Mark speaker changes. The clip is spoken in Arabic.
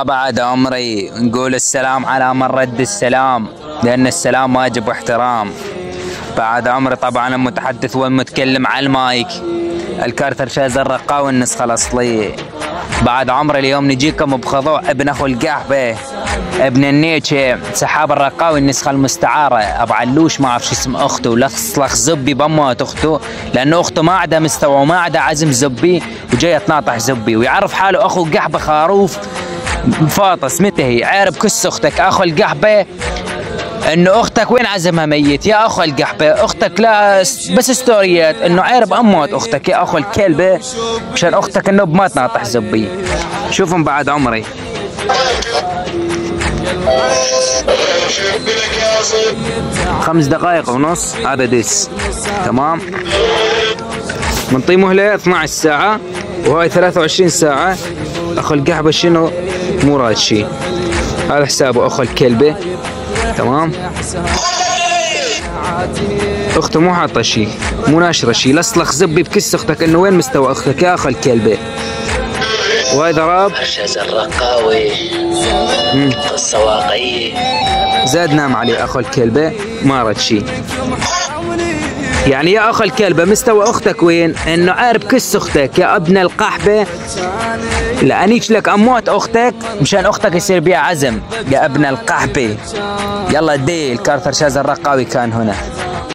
Speaker 1: بعد عمري نقول السلام على من رد السلام، لأن السلام واجب واحترام. بعد عمري طبعا المتحدث والمتكلم على المايك، الكارتر شاذ الرقاوي النسخة الأصلية. بعد عمري اليوم نجيكم بخضوع ابن أخو القحبة، ابن النيتشة، سحاب الرقاوي النسخة المستعارة. أبو علوش ما أعرف شو اسم أخته، لخص زبي بأموات أخته، لأنه أخته ما عندها مستوى وما عندها عزم زبي، وجاية تناطح زبي ويعرف حاله أخو قحبة خروف فاطس. متى هي عارب كس أختك أخو القحبة انه اختك وين عزمها ميت يا اخو القحبه، اختك لا بس ستوريات انه عارب اموت اختك يا اخو الكلبه، مشان اختك انه ما تناطح زبي. شوفهم بعد عمري. 5 دقائق ونص هذا ديس تمام. منطي مهله 12 ساعه وهاي 23 ساعه. اخو القحبه شنو مو راد شي، هذا حسابه اخو الكلبه تمام. اخته مو حاطه شي، مو ناشره شي، لصلخ زبي بكس اختك انه وين مستوى اختك يا اخو الكلبه. وهاي ضرب
Speaker 2: شاذ الرقاوي قصه واقعيه،
Speaker 1: زاد نام عليه اخو الكلبه ما رد شي. يعني يا اخو الكلبه مستوى اختك وين؟ انه عارب كس اختك يا ابن القحبه، لانيش لك اموت اختك مشان اختك يصير بيها عزم يا ابن القحبه. يلا دي الكارتر شاذ الرقاوي كان هنا.